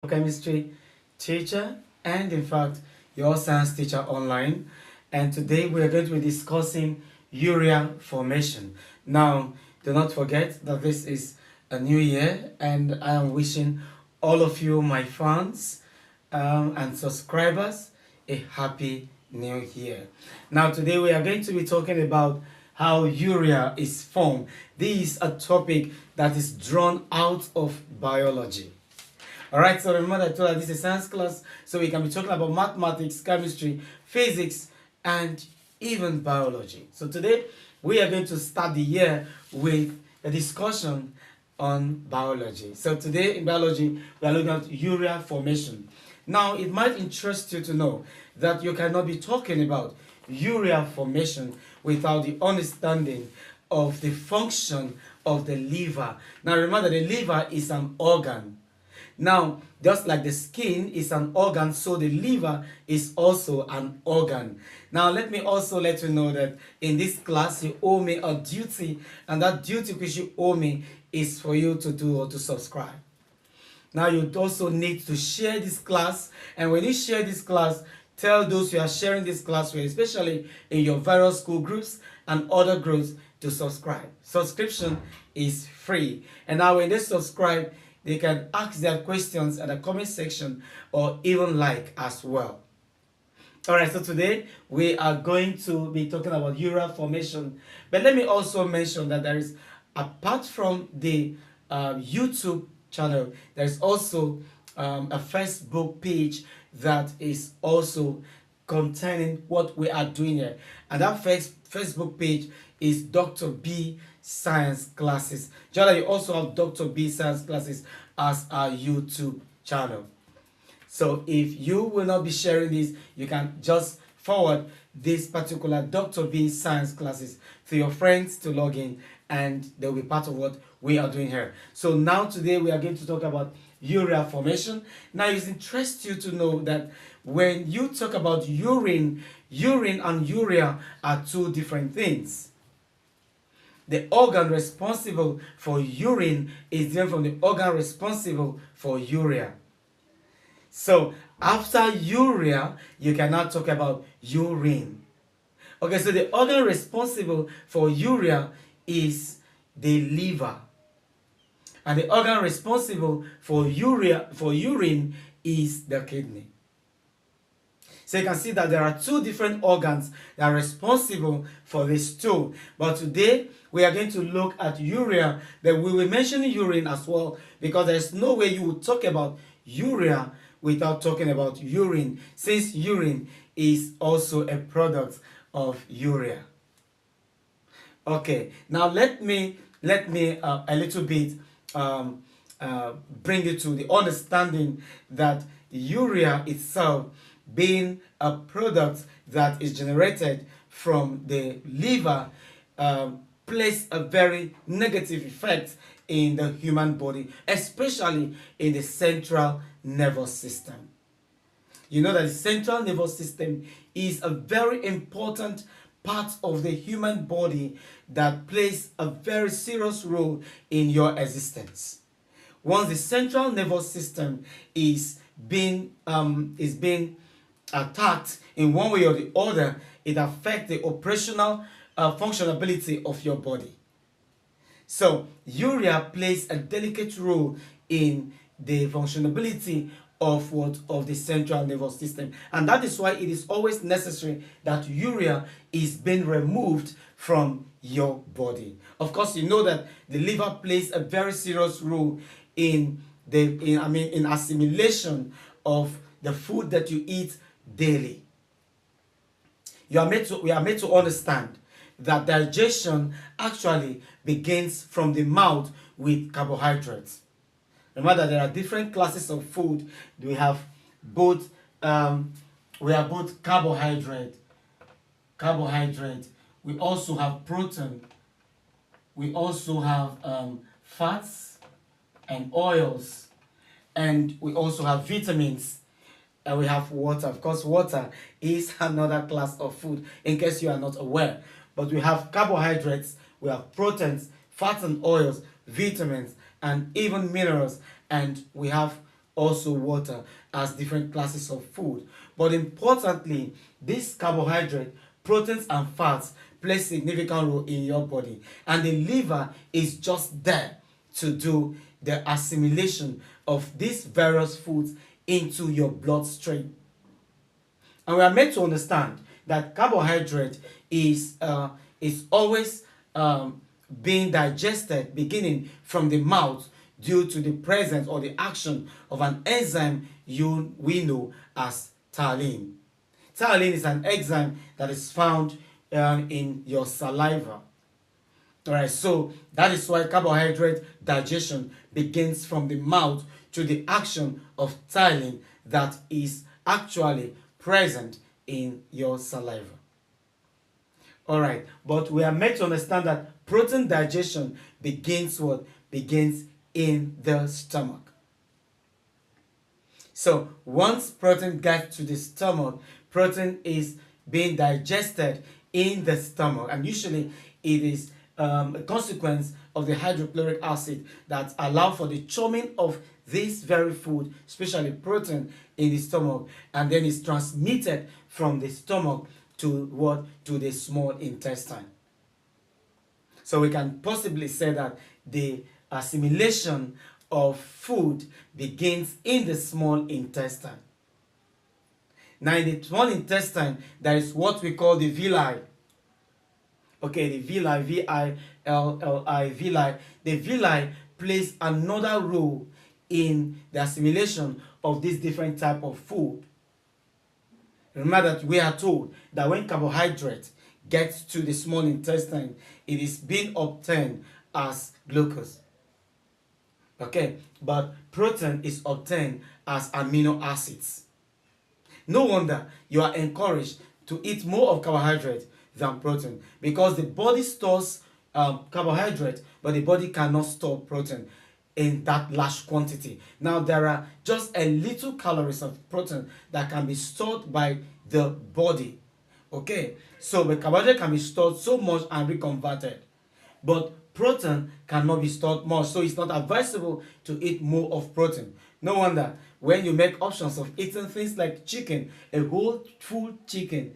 chemistry teacher and in fact your science teacher online, and today we are going to be discussing urea formation. Now do not forget that this is a new year and I am wishing all of you, my fans and subscribers, a happy new year. Now today we are going to be talking about how urea is formed. This is a topic that is drawn out of biology. Alright, so remember I told you this is a science class, so we can be talking about mathematics, chemistry, physics, and even biology. So today we are going to start the year with a discussion on biology. So today in biology we are looking at urea formation. Now it might interest you to know that you cannot be talking about urea formation without the understanding of the function of the liver. Now remember the liver is an organ. Now, just like the skin is an organ, so the liver is also an organ. Now, let me also let you know that in this class, you owe me a duty, and that duty which you owe me is for you to do or to subscribe. Now, you also need to share this class, and when you share this class, tell those you are sharing this class with, especially in your various school groups and other groups, to subscribe. Subscription is free. And now when they subscribe, they can ask their questions at the comment section or even like as well. Alright, so today we are going to be talking about urea formation. But let me also mention that there is, apart from the YouTube channel, there is also a Facebook page that is also containing what we are doing here. And that Facebook page is Dr. B Science Classes. Jada, you also have Dr. B Science Classes as our YouTube channel. So if you will not be sharing this, you can just forward this particular Dr. B Science Classes to your friends to log in, and they'll be part of what we are doing here. So now today we are going to talk about urea formation. Now it interests you to know that when you talk about urine and urea are two different things. The organ responsible for urine is different from the organ responsible for urea. So after urea, you cannot talk about urine. Okay, so the organ responsible for urea is the liver. And the organ responsible for urine is the kidney. So you can see that there are two different organs that are responsible for this stool. But today we are going to look at urea, but we will mention urine as well, because there's no way you would talk about urea without talking about urine, since urine is also a product of urea. Okay, now let me a little bit bring you to the understanding that urea itself, being a product that is generated from the liver, plays a very negative effect in the human body, especially in the central nervous system. You know that the central nervous system is a very important part of the human body that plays a very serious role in your existence. Once the central nervous system is being attacked in one way or the other, it affects the operational functionability of your body. So urea plays a delicate role in the functionability of the central nervous system, and that is why it is always necessary that urea is being removed from your body. Of course, you know that the liver plays a very serious role in assimilation of the food that you eat daily. We are made to understand that digestion actually begins from the mouth with carbohydrates. Remember that there are different classes of food. We have both carbohydrate. We also have protein. We also have fats and oils, and we also have vitamins, and we have water. Of course, water is another class of food, in case you are not aware. But we have carbohydrates, we have proteins, fats and oils, vitamins, and even minerals, and we have also water as different classes of food. But importantly, this carbohydrate, proteins and fats play significant role in your body, and the liver is just there to do the assimilation of these various foods into your bloodstream. And we are made to understand that carbohydrate is always being digested beginning from the mouth due to the presence or the action of an enzyme we know as taurine. Taurine is an enzyme that is found in your saliva. Alright, so that is why carbohydrate digestion begins from the mouth to the action of taurine that is actually present in your saliva. Alright, but we are meant to understand that protein digestion begins what? Begins in the stomach. So once protein gets to the stomach, protein is being digested in the stomach, and usually it is a consequence of the hydrochloric acid that allow for the churning of this very food, especially protein, in the stomach, and then it's transmitted from the stomach to what? To the small intestine. So we can possibly say that the assimilation of food begins in the small intestine. Now in the small intestine, there is what we call the villi. Okay, the villi, V-I-L-L-I, villi. The villi plays another role in the assimilation of this different type of food. Remember that we are told that when carbohydrate gets to the small intestine, it is being obtained as glucose. Okay, but protein is obtained as amino acids. No wonder you are encouraged to eat more of carbohydrate than protein, because the body stores carbohydrate, but the body cannot store protein in that large quantity. Now there are just a little calories of protein that can be stored by the body. Okay, so the carbohydrate can be stored so much and reconverted, but protein cannot be stored much, so it's not advisable to eat more of protein. No wonder when you make options of eating things like chicken, a whole full chicken,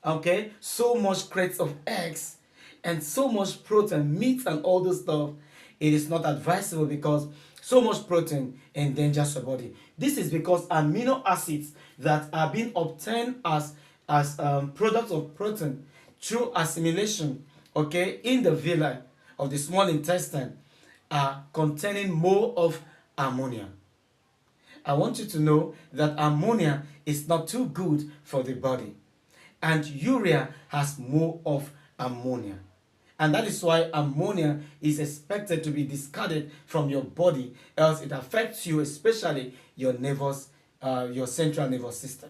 okay, so much crates of eggs and so much protein, meat and all this stuff, it is not advisable because so much protein endangers your body. This is because amino acids that are being obtained as products of protein through assimilation, okay, in the villi of the small intestine are containing more of ammonia. I want you to know that ammonia is not too good for the body, and urea has more of ammonia. And that is why ammonia is expected to be discarded from your body, else it affects you, especially your your central nervous system.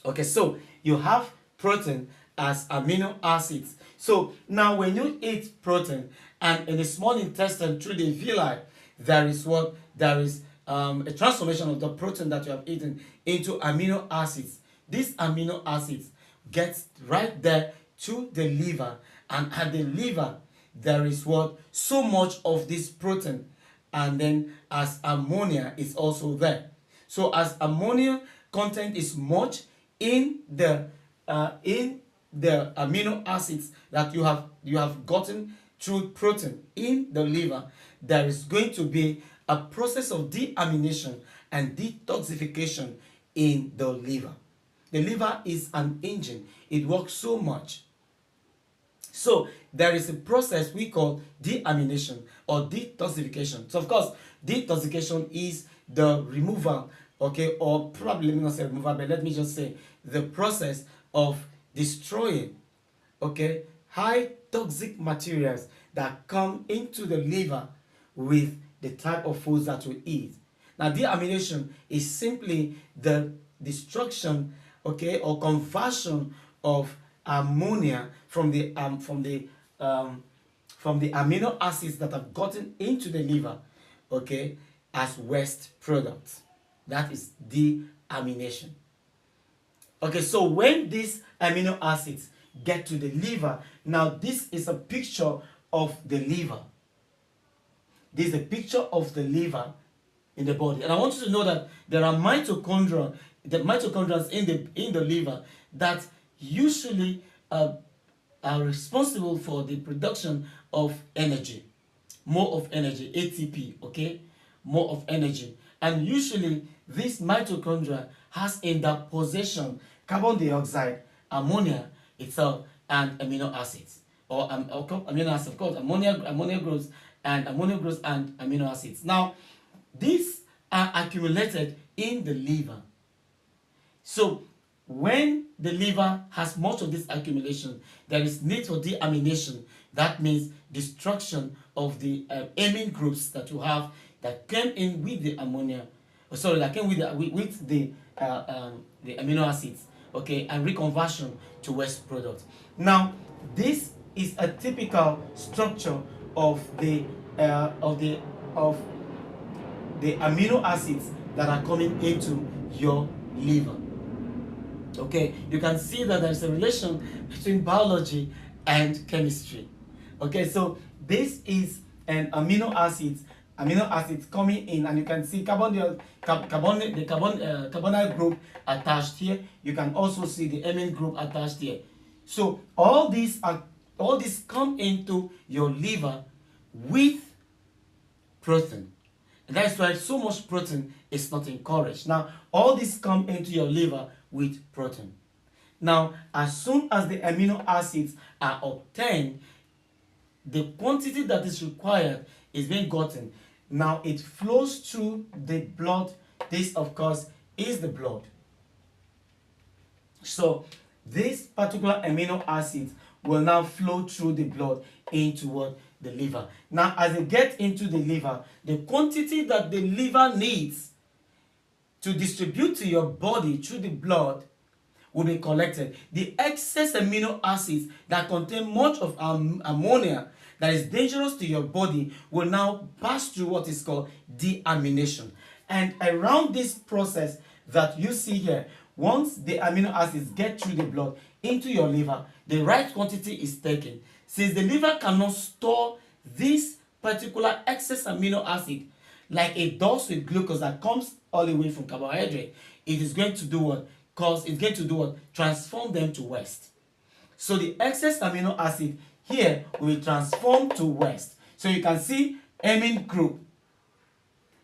Okay, so you have protein as amino acids. So now when you eat protein and in the small intestine through the villi, there is what? There is a transformation of the protein that you have eaten into amino acids. These amino acids get right there to the liver, and at the liver there is what? So much of this protein, and then as ammonia is also there. So as ammonia content is much in the amino acids that you have gotten through protein in the liver, there is going to be a process of deamination and detoxification in the liver. The liver is an engine. It works so much. So there is a process we call deamination or detoxification. So of course, detoxification is the removal, okay, or probably let me not say removal, but let me just say the process of destroying, okay, high toxic materials that come into the liver with the type of foods that we eat. Now, deamination is simply the destruction, okay, or conversion of ammonia from the amino acids that have gotten into the liver, okay, as waste products. That is deamination. Okay, so when these amino acids get to the liver, now this is a picture of the liver. This is a picture of the liver, in the body. And I want you to know that there are mitochondria, the mitochondria in the liver that usually are responsible for the production of energy, more of energy, ATP, okay, more of energy. And usually this mitochondria has in their possession carbon dioxide, ammonia itself, and amino acids, or amino acids, of course. Ammonia grows and amino acids. Now these are accumulated in the liver. So when the liver has much of this accumulation, there is need for deamination. That means destruction of the amine groups that you have that came in with the ammonia, that came with the amino acids, okay, and reconversion to waste products. Now, this is a typical structure of the of the amino acids that are coming into your liver. Okay, you can see that there's a relation between biology and chemistry. Okay, so this is an amino acids coming in, and you can see carbonyl group attached here. You can also see the amine group attached here. So all these come into your liver with protein. And that's why so much protein is not encouraged. Now, all these come into your liver with protein. Now, as soon as the amino acids are obtained, the quantity that is required is being gotten. Now, it flows through the blood. This, of course, is the blood. So, this particular amino acids will now flow through the blood into what? The liver. Now, as they get into the liver, the quantity that the liver needs to distribute to your body through the blood will be collected. The excess amino acids that contain much of ammonia that is dangerous to your body will now pass through what is called deamination. And around this process that you see here, once the amino acids get through the blood into your liver, the right quantity is taken. Since the liver cannot store this particular excess amino acid like it does with glucose that comes all the way from carbohydrate, it is going to do what? Transform them to waste. So the excess amino acid here will transform to waste. So you can see amine group.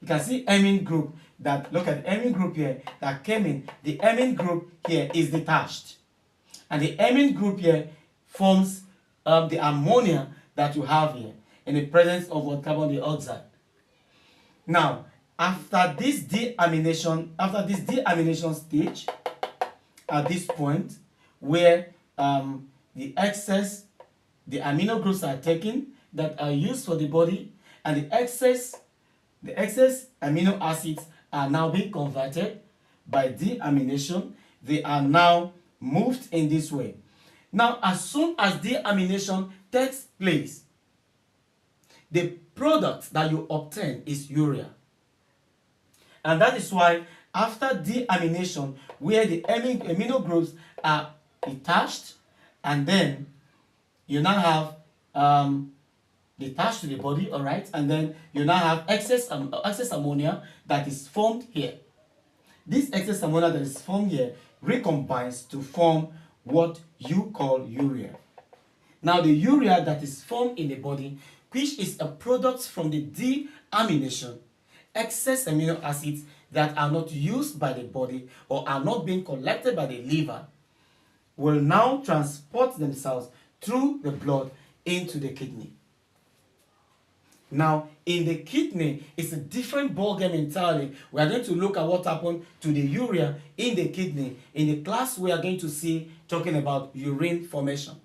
You can see amine group that, look at the amine group here that came in. The amine group here is detached. And the amine group here forms the ammonia that you have here in the presence of what? Carbon dioxide. Now, after this deamination stage, at this point where the amino groups are taken that are used for the body, and the excess amino acids are now being converted by deamination, they are now moved in this way. Now, as soon as deamination takes place, the product that you obtain is urea. And that is why after deamination, where the amino groups are detached, and then you now have detached to the body, all right, and then you now have excess ammonia that is formed here. This excess ammonia that is formed here recombines to form what you call urea. Now, the urea that is formed in the body, which is a product from the deamination, excess amino acids that are not used by the body or are not being collected by the liver, will now transport themselves through the blood into the kidney. Now, in the kidney, it's a different ballgame entirely. We are going to look at what happened to the urea in the kidney. In the class, we are going to see talking about urine formation.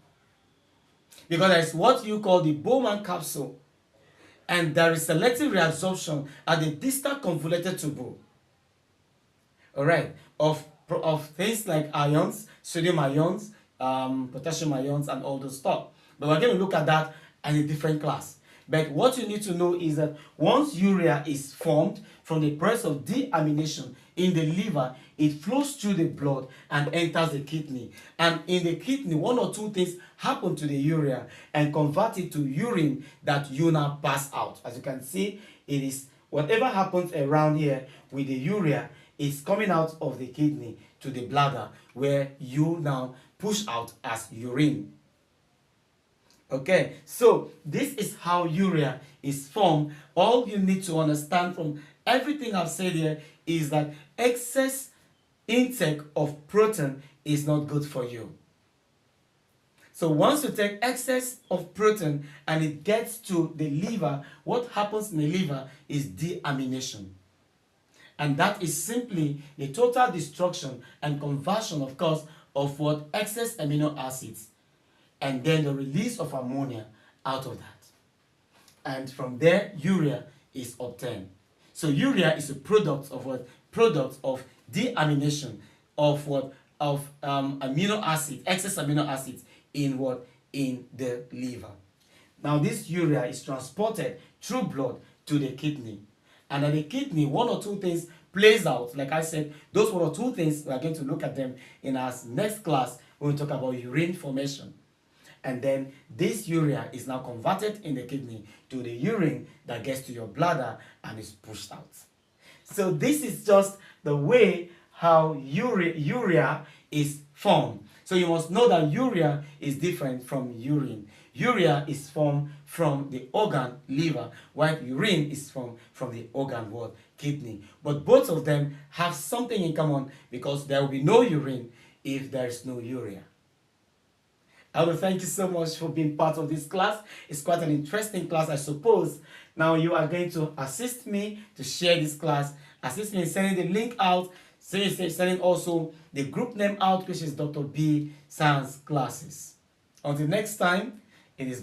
Because there's what you call the Bowman capsule, and there is selective reabsorption at the distal convoluted tubule. Alright, of things like ions, sodium ions, potassium ions, and all those stuff. But we're going to look at that in a different class. But what you need to know is that once urea is formed from the process of deamination in the liver, it flows through the blood and enters the kidney. And in the kidney, one or two things happen to the urea and convert it to urine that you now pass out. As you can see, it is whatever happens around here with the urea is coming out of the kidney to the bladder, where you now push out as urine. Okay, so this is how urea is formed. All you need to understand from everything I've said here is that excess intake of protein is not good for you. So once you take excess of protein and it gets to the liver, what happens in the liver is deamination. And that is simply the total destruction and conversion, of course, of what excess amino acids, and then the release of ammonia out of that. And from there, urea is obtained. So urea is a product of what? Product of deamination of what? Of amino acid, excess amino acids in what? In the liver. Now this urea is transported through blood to the kidney. And at the kidney, one or two things plays out. Like I said, those one or two things, we are going to look at them in our next class when we talk about urine formation. And then this urea is now converted in the kidney to the urine that gets to your bladder and is pushed out. So this is just the way how urea is formed. So you must know that urea is different from urine. Urea is formed from the organ liver, while urine is formed from the organ what? Kidney. But both of them have something in common, because there will be no urine if there is no urea. I will thank you so much for being part of this class. It's quite an interesting class, I suppose. Now you are going to assist me to share this class. Assist me in sending the link out. Sending also the group name out, which is Dr. B Science Classes. Until next time, it is